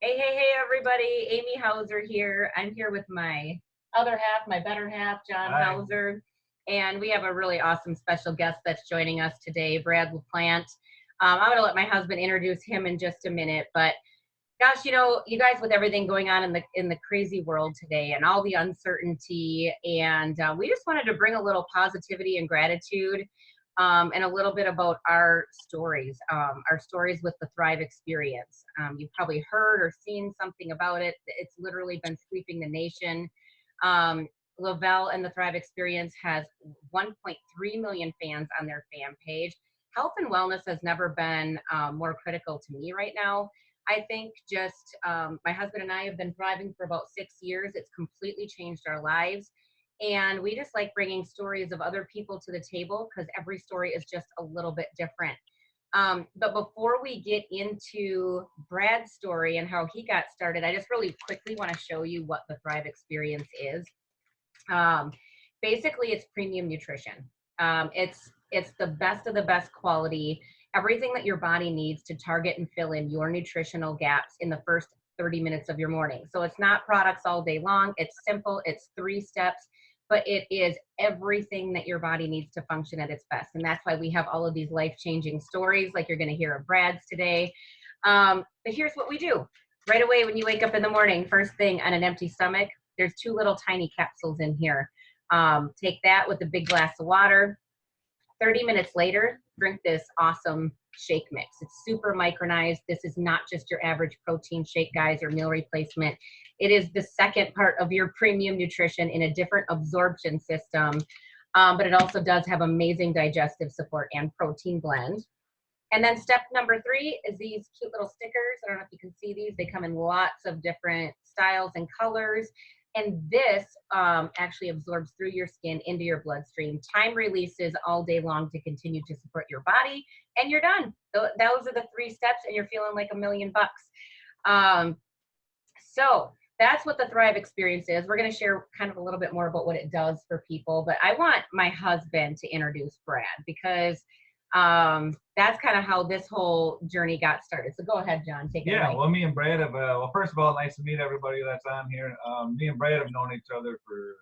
Hey, everybody. Amy Hauser here. I'm here with my other half, my better half, John Hi. Hauser. And we have a really awesome special guest that's joining us today, Brad LaPlante. I'm going to let my husband introduce him in just a minute. But gosh, you guys, with everything going on in the crazy world today and all the uncertainty, and we just wanted to bring a little positivity and gratitude, and a little bit about our stories with the Thrive experience. You've probably heard or seen something about it. It's literally been sweeping the nation. Lavelle and the Thrive experience has 1.3 million fans on their fan page. Health and wellness has never been more critical to me right now. I think just my husband and I have been thriving for about 6 years. It's completely changed our lives. And we just like bringing stories of other people to the table because every story is just a little bit different. But before we get into Brad's story and how he got started, I just really quickly want to show you what the Thrive experience is. Basically, it's premium nutrition. It's the best of the best quality, everything that your body needs to target and fill in your nutritional gaps in the first 30 minutes of your morning. So it's not products all day long. It's simple. It's 3 steps, but it is everything that your body needs to function at its best. And that's why we have all of these life-changing stories like you're going to hear of Brad's today. But here's what we do. Right away when you wake up in the morning, first thing on an empty stomach, there's 2 little tiny capsules in here. Take that with a big glass of water. 30 minutes later, drink this awesome shake mix. It's super micronized. This is not just your average protein shake, guys, or meal replacement. It is the second part of your premium nutrition in a different absorption system, but it also does have amazing digestive support and protein blend. And then step number 3 is these cute little stickers. I don't know if you can see these. They come in lots of different styles and colors. And this actually absorbs through your skin into your bloodstream. Time releases all day long to continue to support your body, and you're done. Those are the 3 steps, and you're feeling like $1 million. So that's what the Thrive experience is. We're going to share kind of a little bit more about what it does for people, but I want my husband to introduce Brad because that's kind of how this whole journey got started. So go ahead, John, take it away. Yeah, well, me and Brad have, well, first of all, nice to meet everybody that's on here. Me and Brad have known each other for,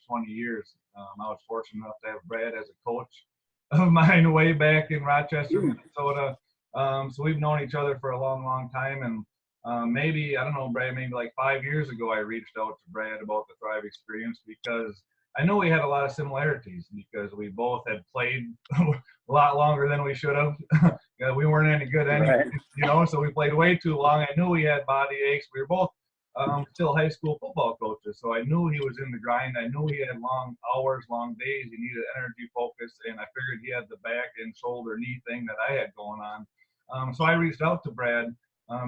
20 years. I was fortunate enough to have Brad as a coach of mine way back in Rochester, Minnesota. So we've known each other for a long, long time. And maybe, I don't know, Brad, maybe like 5 years ago, I reached out to Brad about the Thrive experience because I know we had a lot of similarities because we both had played a lot longer than we should have. We weren't any good anyway, right. So we played way too long. I knew we had body aches. We were both still high school football coaches, so I knew he was in the grind. I knew he had long hours, long days. He needed energy, focus, and I figured he had the back and shoulder, knee thing that I had going on. So I reached out to Brad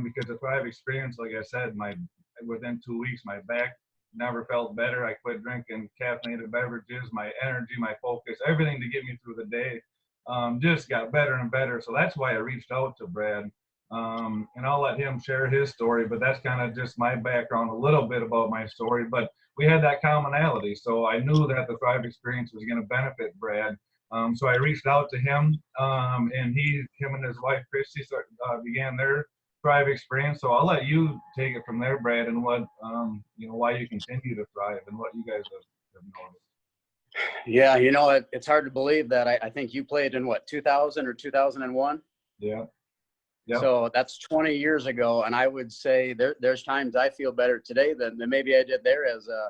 because the Thrive experience, like I said, within 2 weeks, my back never felt better. I quit drinking caffeinated beverages. My energy, my focus, everything to get me through the day just got better and better. So that's why I reached out to Brad. And I'll let him share his story, but that's kind of just my background, a little bit about my story. But we had that commonality. So I knew that the Thrive experience was going to benefit Brad. So I reached out to him, and him and his wife, Christy, began their Thrive experience. So I'll let you take it from there, Brad, and what why you continue to thrive and what you guys have noticed. Yeah, it's hard to believe that I think you played in what, 2000 or 2001? Yeah. Yep. So that's 20 years ago, and I would say there's times I feel better today than maybe I did there as a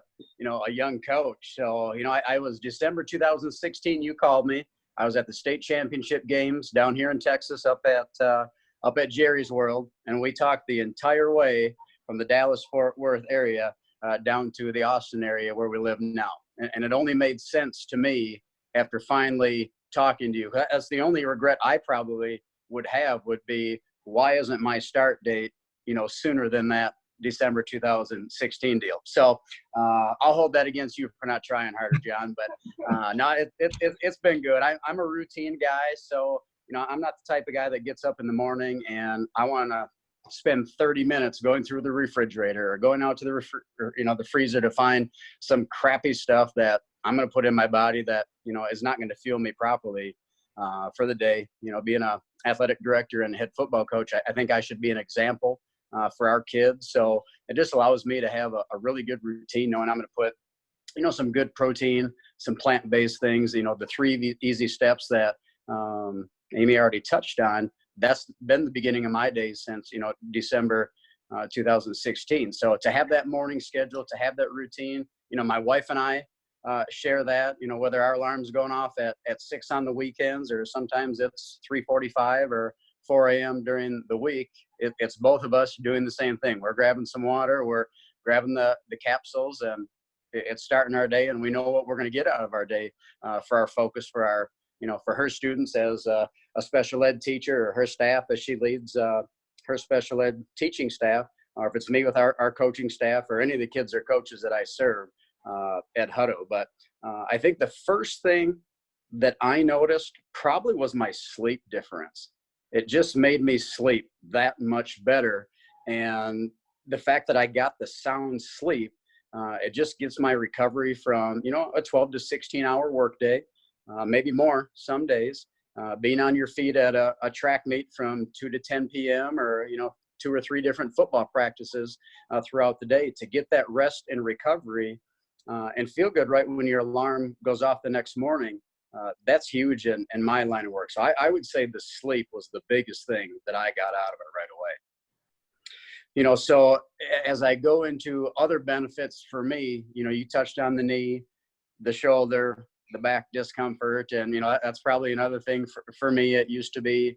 young coach. So I was December 2016. You called me. I was at the state championship games down here in Texas, up at Jerry's World, and we talked the entire way from the Dallas-Fort Worth area down to the Austin area where we live now. And it only made sense to me after finally talking to you. That's the only regret I probably would have would be, why isn't my start date, sooner than that December 2016 deal? So I'll hold that against you for not trying harder, John. But no, it's been good. I'm a routine guy, so I'm not the type of guy that gets up in the morning and I want to spend 30 minutes going through the refrigerator or going out to the freezer to find some crappy stuff that I'm going to put in my body that is not going to fuel me properly for the day. Being a athletic director and head football coach, I think I should be an example for our kids. So it just allows me to have a really good routine, knowing I'm going to put, some good protein, some plant-based things, the three easy steps that Amy already touched on. That's been the beginning of my day since, December 2016. So to have that morning schedule, to have that routine, my wife and I share that, whether our alarm's going off at 6 on the weekends, or sometimes it's 3:45 or 4 a.m. during the week. It's both of us doing the same thing. We're grabbing some water, we're grabbing the capsules, and it's starting our day, and we know what we're going to get out of our day for our focus, for our, for her students as a special ed teacher, or her staff as she leads her special ed teaching staff, or if it's me with our coaching staff, or any of the kids or coaches that I serve at Hutto. But I think the first thing that I noticed probably was my sleep difference. It just made me sleep that much better. And the fact that I got the sound sleep, it just gets my recovery from, a 12 to 16 hour workday, maybe more some days, being on your feet at a track meet from 2 to 10 p.m. or, 2 or 3 different football practices throughout the day, to get that rest and recovery and feel good right when your alarm goes off the next morning. That's huge in my line of work. So I would say the sleep was the biggest thing that I got out of it right away. So as I go into other benefits for me, you touched on the knee, the shoulder, the back discomfort. And, that's probably another thing for me. It used to be,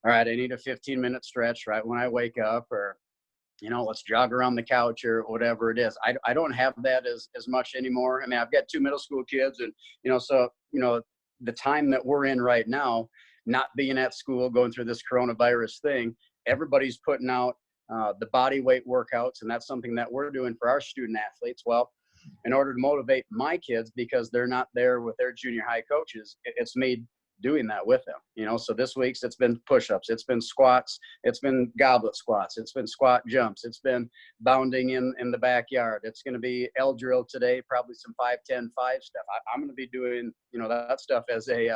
all right, I need a 15-minute stretch right when I wake up, or, let's jog around the couch, or whatever it is. I don't have that as much anymore. I mean, I've got 2 middle school kids, and, so, the time that we're in right now, not being at school, going through this coronavirus thing, everybody's putting out the body weight workouts. And that's something that we're doing for our student athletes. Well, in order to motivate my kids, because they're not there with their junior high coaches, it's me doing that with them. So this week's, it's been push-ups, it's been squats, it's been goblet squats, it's been squat jumps, it's been bounding in the backyard. It's going to be L drill today, probably some 5-10-5 stuff. I'm going to be doing, that stuff as a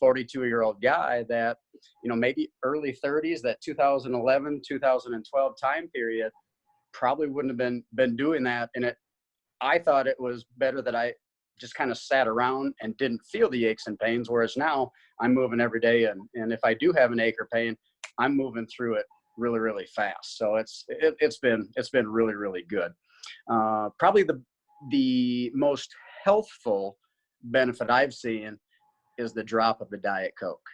42-year-old guy that, maybe early 30s, that 2011, 2012 time period, probably wouldn't have been doing that. And I thought it was better that I just kind of sat around and didn't feel the aches and pains. Whereas now I'm moving every day. And if I do have an ache or pain, I'm moving through it really, really fast. So it's been really, really good. Probably the most healthful benefit I've seen is the drop of the Diet Coke.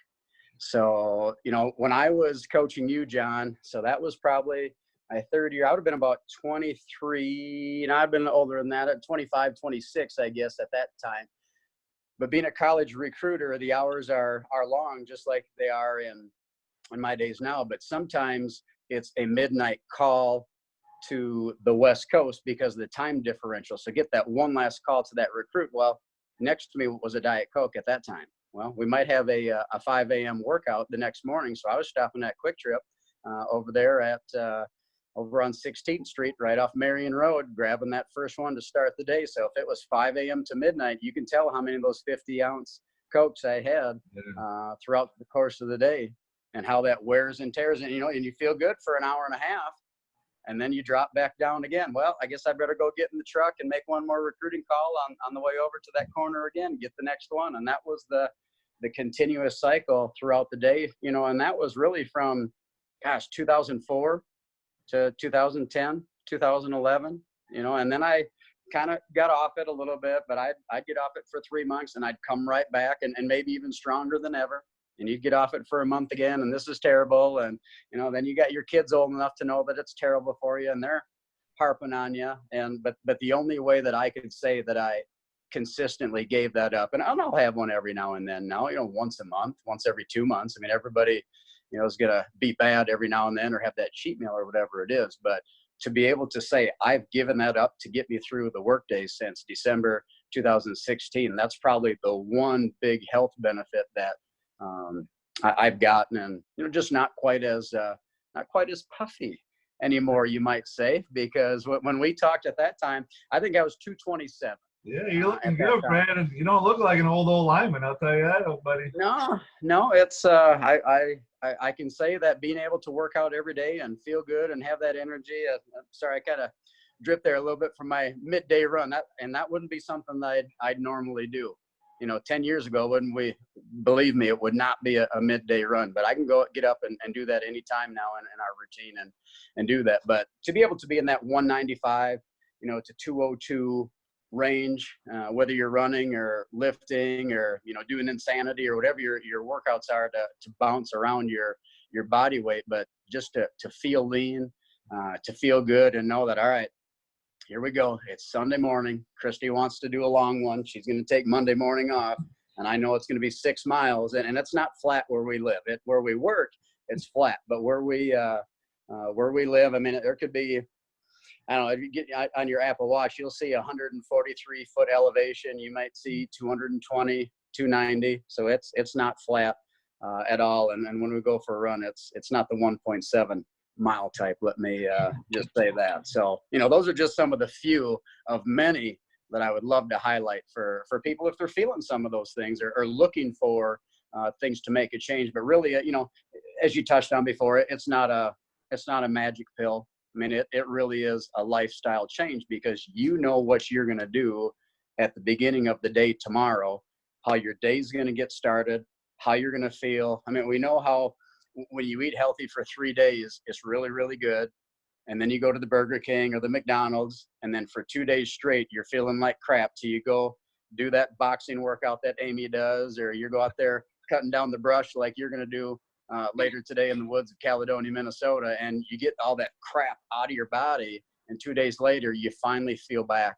So, when I was coaching you, John, so that was probably my third year. I would have been about 23, and I've been older than that, at 25, 26, I guess, at that time. But being a college recruiter, the hours are long, just like they are in my days now. But sometimes it's a midnight call to the West Coast because of the time differential. So get that one last call to that recruit. Well, next to me was a Diet Coke at that time. Well, we might have a 5 a.m. workout the next morning. So I was stopping at Quick Trip over there over on 16th Street, right off Marion Road, grabbing that first one to start the day. So if it was 5 a.m. to midnight, you can tell how many of those 50-ounce Cokes I had throughout the course of the day, and how that wears and tears. And, and you feel good for an hour and a half, and then you drop back down again. Well, I guess I better go get in the truck and make one more recruiting call on the way over to that corner again, get the next one. And that was the continuous cycle throughout the day, and that was really from, 2004 to 2010, 2011, and then I kind of got off it a little bit, but I'd get off it for 3 months, and I'd come right back and maybe even stronger than ever. And you'd get off it for a month again, and this is terrible. And, then you got your kids old enough to know that it's terrible for you, and they're harping on you. But the only way that I could say that I consistently gave that up, and I'll have one every now and then now, once a month, once every 2 months. I mean, everybody, is going to be bad every now and then, or have that cheat meal or whatever it is. But to be able to say I've given that up to get me through the workday since December 2016, that's probably the one big health benefit that I've gotten. And just not quite as puffy anymore, you might say, because when we talked at that time, I think I was 227. Yeah, you're looking at that good, time. Brad. And you don't look like an old lineman, I'll tell you that, old buddy. No, it's I can say that being able to work out every day and feel good and have that energy. I'm sorry, I kind of dripped there a little bit from my midday run. That wouldn't be something that I'd normally do. 10 years ago, wouldn't we? Believe me, it would not be a midday run. But I can get up and do that anytime now in our routine and do that. But to be able to be in that 195, to 202 range, whether you're running or lifting or doing insanity or whatever your workouts are to bounce around your body weight, but just to feel lean, to feel good and know that, all right, here we go. It's Sunday morning. Christy wants to do a long one. She's going to take Monday morning off, and I know it's going to be 6 miles, and it's not flat where we live. Where we work, it's flat, but where we live, I mean, there could be, I don't know, if you get on your Apple Watch, you'll see 143-foot elevation. You might see 220, 290. So it's not flat at all. And when we go for a run, it's not the 1.7 mile type. Let me just say that. So, those are just some of the few of many that I would love to highlight for people if they're feeling some of those things or looking for things to make a change. But really, as you touched on before, it's not a magic pill. I mean, it really is a lifestyle change because you know what you're going to do at the beginning of the day tomorrow, how your day's going to get started, how you're going to feel. I mean, we know how when you eat healthy for 3 days, it's really, really good. And then you go to the Burger King or the McDonald's, and then for 2 days straight, you're feeling like crap till you go do that boxing workout that Amy does, or you go out there cutting down the brush like you're going to do later today in the woods of Caledonia, Minnesota, and you get all that crap out of your body, and 2 days later, you finally feel back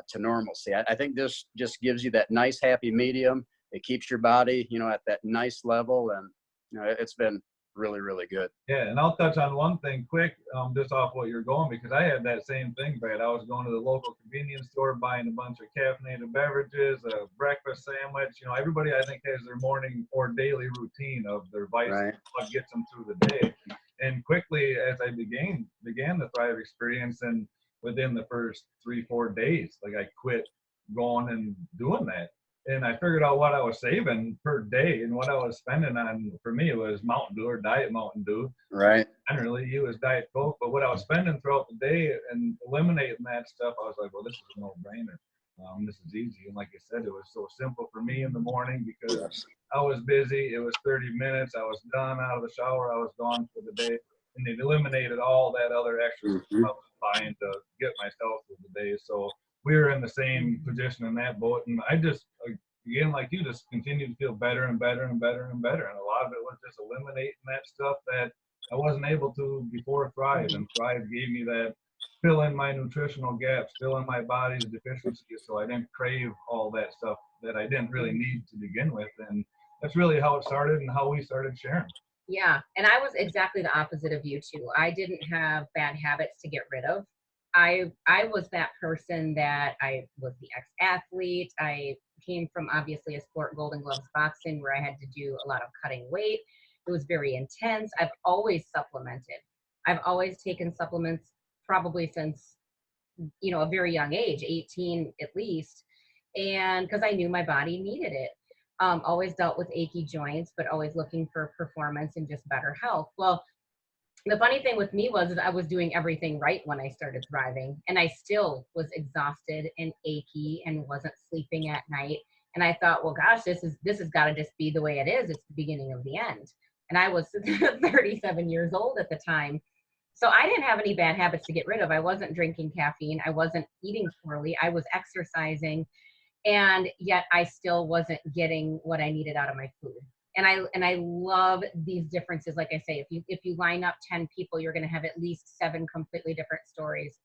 to normalcy. I think this just gives you that nice, happy medium. It keeps your body, at that nice level, and it's been really, really good. Yeah, and I'll touch on one thing quick, just off what you're going, because I had that same thing, Brad. I was going to the local convenience store, buying a bunch of caffeinated beverages, a breakfast sandwich. Everybody, I think, has their morning or daily routine of their vices, Right. what gets them through the day. And quickly, as I began the Thrive experience, and within the first 3-4 days, like I quit going and doing that. And I figured out what I was saving per day, and what I was spending on, for me, it was Mountain Dew or Diet Mountain Dew. Right. Generally, it was Diet Coke, but what I was spending throughout the day and eliminating that stuff, I was like, well, this is a no-brainer. This is easy. And like I said, it was so simple for me in the morning because Yes. I was busy. It was 30 minutes. I was done out of the shower. I was gone for the day. And it eliminated all that other extra stuff I was buying to get myself through the day. So we were in the same position in that boat. And I just, again, like you, just continued to feel better and better and better and better. And a lot of it was just eliminating that stuff that I wasn't able to before Thrive. And Thrive gave me that fill in my nutritional gaps, fill in my body's deficiencies, so I didn't crave all that stuff that I didn't really need to begin with. And that's really how it started and how we started sharing. Yeah, and I was exactly the opposite of you too. I didn't have bad habits to get rid of. I was that person that I was the ex-athlete. I came from obviously a sport, Golden Gloves boxing, where I had to do a lot of cutting weight. It was very intense. I've always supplemented. I've always taken supplements probably since a very young age, 18 at least, and because I knew my body needed it. Always dealt with achy joints, but always looking for performance and just better health. Well, the funny thing with me was I was doing everything right when I started thriving, and I still was exhausted and achy and wasn't sleeping at night. And I thought, well, gosh, this has got to just be the way it is. It's the beginning of the end. And I was 37 years old at the time. So I didn't have any bad habits to get rid of. I wasn't drinking caffeine. I wasn't eating poorly. I was exercising, and yet I still wasn't getting what I needed out of my food. And I love these differences. Like I say, if you line up 10 people, you're going to have at least 7 completely different stories.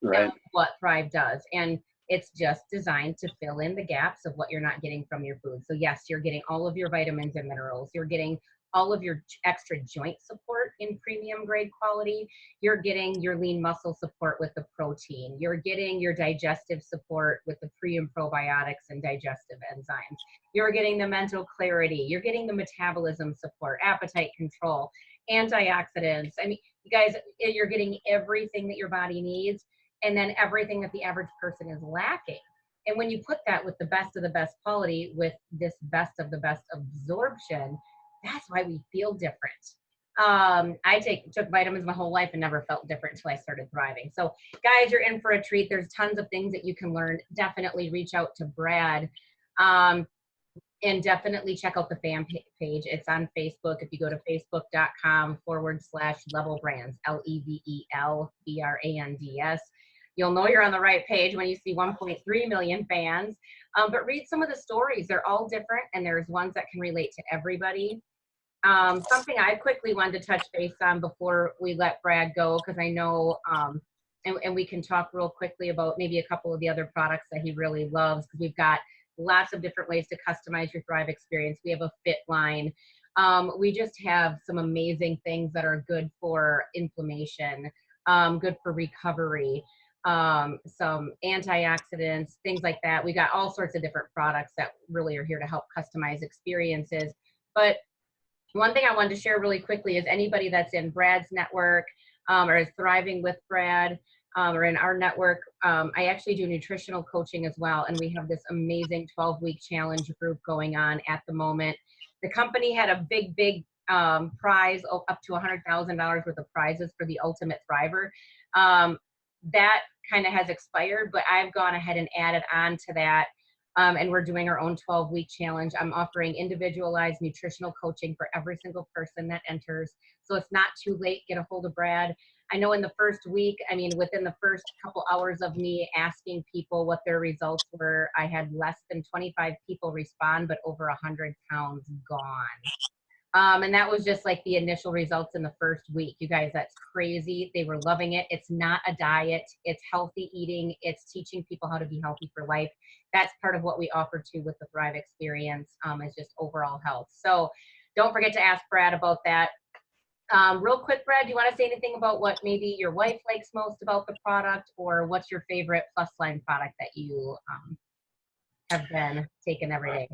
Right. Of what Thrive does. And it's just designed to fill in the gaps of what you're not getting from your food. So yes, you're getting all of your vitamins and minerals. You're getting all of your extra joint support in premium grade quality. You're getting your lean muscle support with the protein. You're getting your digestive support with the pre and probiotics and digestive enzymes. You're getting the mental clarity. You're getting the metabolism support, appetite control, antioxidants. I mean, you guys, you're getting everything that your body needs, and then everything that the average person is lacking. And when you put that with the best of the best quality with this best of the best absorption, that's why we feel different. I took vitamins my whole life and never felt different until I started thriving. So guys, you're in for a treat. There's tons of things that you can learn. Definitely reach out to Brad. And definitely check out the fan page. It's on Facebook. If you go to facebook.com/Level Brands, LEVELBRANDS, you'll know you're on the right page when you see 1.3 million fans. But read some of the stories. They're all different, and there's ones that can relate to everybody. Something I quickly wanted to touch base on before we let Brad go, because I know, and we can talk real quickly about maybe a couple of the other products that he really loves, because we've got lots of different ways to customize your Thrive experience. We have a fit line. We just have some amazing things that are good for inflammation, good for recovery, some antioxidants, things like that. We got all sorts of different products that really are here to help customize experiences. But one thing I wanted to share really quickly is anybody that's in Brad's network or is thriving with Brad, or in our network, I actually do nutritional coaching as well. And we have this amazing 12-week challenge group going on at the moment. The company had a big prize, up to $100,000 worth of prizes for the ultimate thriver. That kind of has expired, but I've gone ahead and added on to that. And we're doing our own 12-week challenge. I'm offering individualized nutritional coaching for every single person that enters. So it's not too late. Get a hold of Brad. I know in the first week, I mean, within the first couple hours of me asking people what their results were, I had less than 25 people respond, but over 100 pounds gone. And that was just like the initial results in the first week. You guys, that's crazy. They were loving it. It's not a diet. It's healthy eating. It's teaching people how to be healthy for life. That's part of what we offer too with the Thrive experience, is just overall health. So don't forget to ask Brad about that. Real quick, Brad, do you want to say anything about what maybe your wife likes most about the product, or what's your favorite plus line product that you have been taking every day?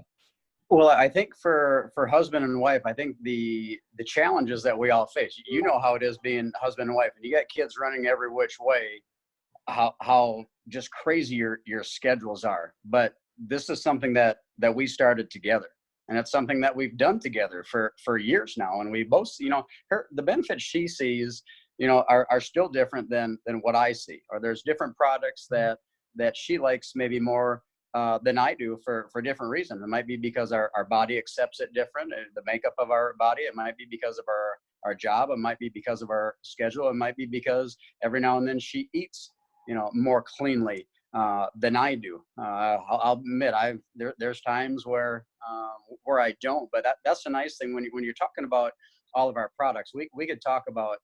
Well, I think for husband and wife, I think the challenges that we all face, you know how it is being husband and wife, and you got kids running every which way, how just crazy your schedules are. But this is something that we started together, and it's something that we've done together for years now. And we both, the benefits she sees, are still different than what I see. Or there's different products that she likes maybe more than I do for different reasons. It might be because our body accepts it different, the makeup of our body. It might be because of our job. It might be because of our schedule. It might be because every now and then she eats, more cleanly than I do. I'll admit, there's times where I don't, but that's a nice thing when you're talking about all of our products. We could talk about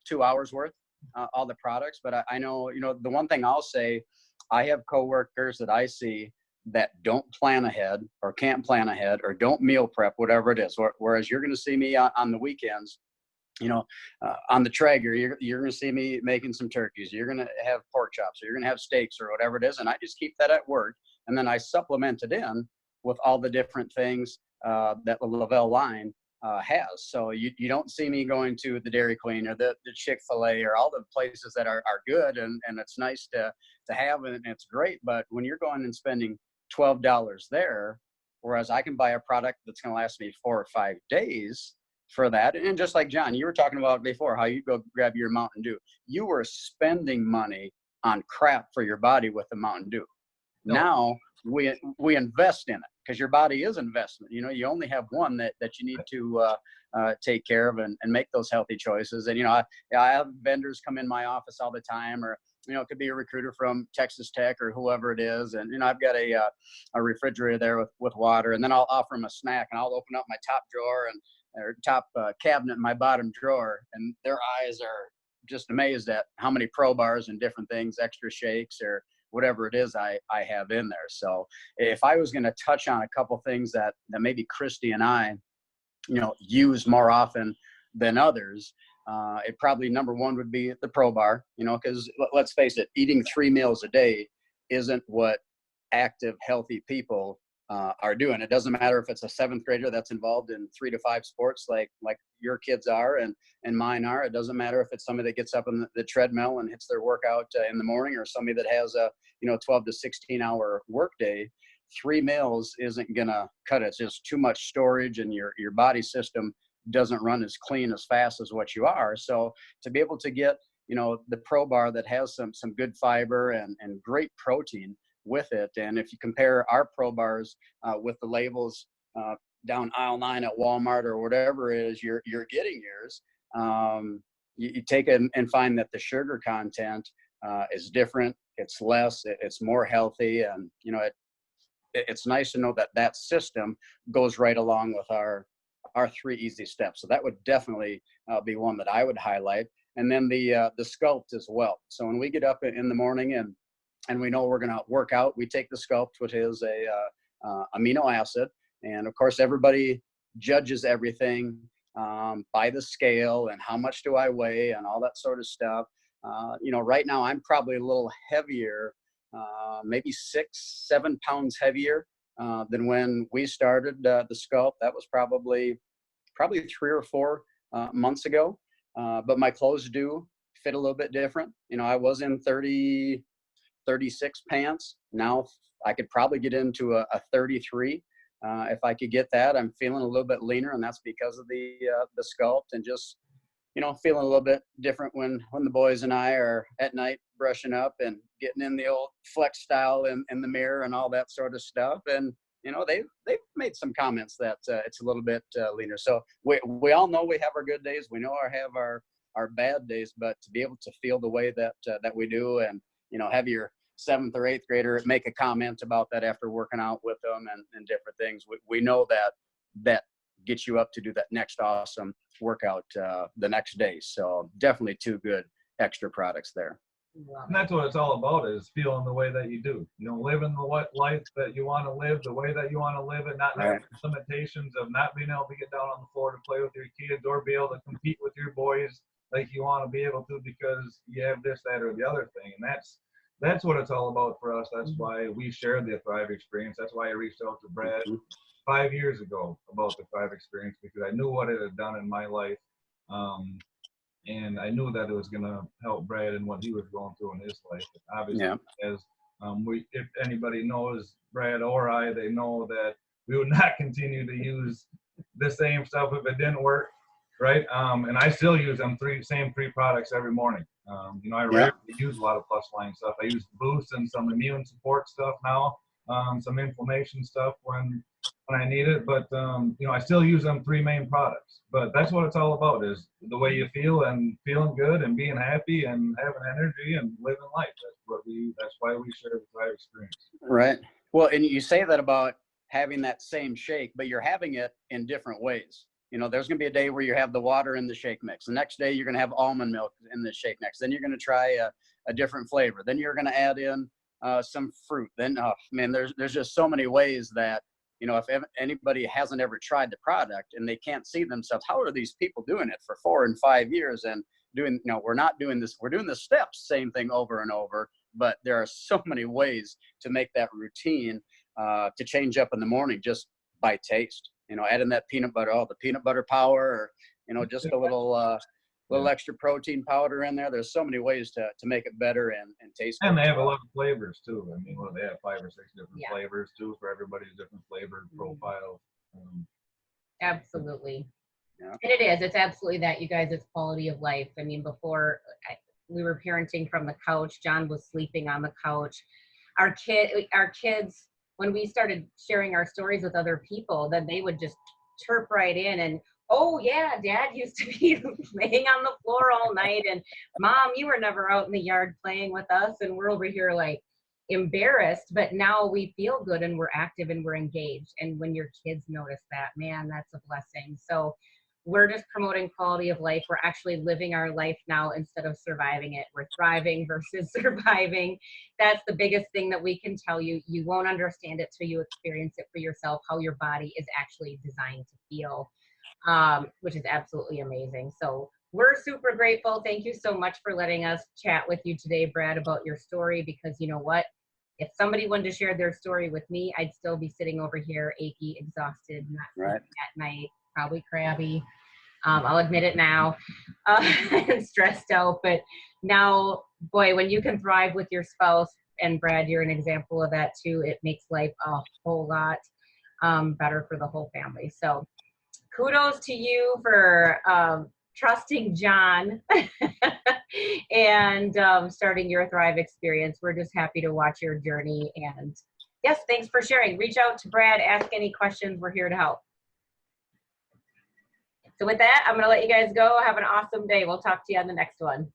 2 hours worth, all the products, but I know, the one thing I'll say, I have coworkers that I see that don't plan ahead or can't plan ahead or don't meal prep, whatever it is. Whereas you're going to see me on the weekends, on the Traeger, you're going to see me making some turkeys. You're going to have pork chops, or you're going to have steaks or whatever it is. And I just keep that at work. And then I supplement it in with all the different things that the Lavelle line has. So you don't see me going to the Dairy Queen or the Chick-fil-A or all the places that are good, and it's nice to have, and it's great. But when you're going and spending $12 there, whereas I can buy a product that's going to last me 4 or 5 days for that. And just like John, you were talking about before, how you go grab your Mountain Dew. You were spending money on crap for your body with the Mountain Dew. No. Now we invest in it, because your body is investment. You only have one that you need to take care of and make those healthy choices. And, I have vendors come in my office all the time, or, it could be a recruiter from Texas Tech or whoever it is. And, I've got a refrigerator there with water, and then I'll offer them a snack, and I'll open up my top drawer or top cabinet in my bottom drawer, and their eyes are just amazed at how many Pro Bars and different things, extra shakes or whatever it is I have in there. So if I was going to touch on a couple things that maybe Christy and I, use more often than others, it probably number one would be the Pro Bar, because let's face it, eating 3 meals a day isn't what active, healthy people are doing. It doesn't matter if it's a seventh grader that's involved in 3 to 5 sports like your kids are and mine are. It doesn't matter if it's somebody that gets up on the treadmill and hits their workout in the morning, or somebody that has a 12 to 16 hour workday. 3 meals isn't gonna cut it. It's just too much storage, and your body system doesn't run as clean as fast as what you are. So to be able to get the Pro Bar that has some good fiber and great protein with it, and if you compare our Pro Bars with the labels down aisle 9 at Walmart or whatever it is you're getting yours, you take it and find that the sugar content is different. It's less. It's more healthy, and it's nice to know that system goes right along with our 3 easy steps. So that would definitely be one that I would highlight. And then the Sculpt as well. So when we get up in the morning and we know we're going to work out, we take the Sculpt, which is a amino acid. And of course, everybody judges everything by the scale and how much do I weigh and all that sort of stuff. Right now I'm probably a little heavier, maybe 6-7 pounds heavier than when we started the Sculpt. That was probably 3 or 4 months ago. But my clothes do fit a little bit different. I was in 30, 36 pants. Now I could probably get into a 33 if I could get that. I'm feeling a little bit leaner, and that's because of the Sculpt, and just feeling a little bit different when the boys and I are at night brushing up and getting in the old flex style in the mirror and all that sort of stuff. And they've made some comments that it's a little bit leaner. So we all know we have our good days. We know have our bad days, but to be able to feel the way that we do, and have your 7th or 8th grader make a comment about that after working out with them and different things, we know that gets you up to do that next awesome workout the next day. So definitely 2 good extra products there. And that's what it's all about, is feeling the way that you do. Living the life that you want to live, the way that you want to live it, not having limitations of not being able to get down on the floor to play with your kids or be able to compete with your boys like you want to be able to because you have this, that, or the other thing. And that's what it's all about for us. That's why we shared the Thrive experience. That's why I reached out to Brad 5 years ago about the Thrive experience, because I knew what it had done in my life. And I knew that it was going to help Brad in what he was going through in his life. Obviously, as if anybody knows Brad or I, they know that we would not continue to use the same stuff if it didn't work, right? And I still use them same three products every morning. I rarely use a lot of plus line stuff. I use Boost and some immune support stuff now, some inflammation stuff when I need it, but I still use them 3 main products. But that's what it's all about, is the way you feel and feeling good and being happy and having energy and living life. That's why we share the Thrive experience. Right. Well, and you say that about having that same shake, but you're having it in different ways. There's going to be a day where you have the water in the shake mix. The next day, you're going to have almond milk in the shake mix. Then you're going to try a different flavor. Then you're going to add in some fruit. Then, there's just so many ways that, if anybody hasn't ever tried the product and they can't see themselves, how are these people doing it for 4 and 5 years and doing, we're not doing this. We're doing the steps, same thing over and over, but there are so many ways to make that routine to change up in the morning just by taste. Adding that peanut butter, the peanut butter power, or just a little extra protein powder in there. There's so many ways to make it better and taste good. And they have a lot of flavors too. They have 5 or 6 different flavors too, for everybody's different flavor profile. Absolutely. Yeah. And it's absolutely that, you guys. It's quality of life. Before we were parenting from the couch, John was sleeping on the couch. Our kids, when we started sharing our stories with other people, then they would just chirp right in and, oh yeah, Dad used to be laying on the floor all night, and Mom, you were never out in the yard playing with us, and we're over here like embarrassed, but now we feel good and we're active and we're engaged. And when your kids notice that, man, that's a blessing. So we're just promoting quality of life. We're actually living our life now instead of surviving it. We're thriving versus surviving. That's the biggest thing that we can tell you. You won't understand it till you experience it for yourself, how your body is actually designed to feel, which is absolutely amazing. So we're super grateful. Thank you so much for letting us chat with you today, Brad, about your story, because you know what? if somebody wanted to share their story with me, I'd still be sitting over here achy, exhausted, not sleeping at night, probably crabby. I'll admit it now, and stressed out. But now, boy, when you can thrive with your spouse, and Brad, you're an example of that too, it makes life a whole lot better for the whole family. So kudos to you for trusting John and starting your Thrive experience. We're just happy to watch your journey. And yes, thanks for sharing. Reach out to Brad, ask any questions. We're here to help. So with that, I'm going to let you guys go. Have an awesome day. We'll talk to you on the next one.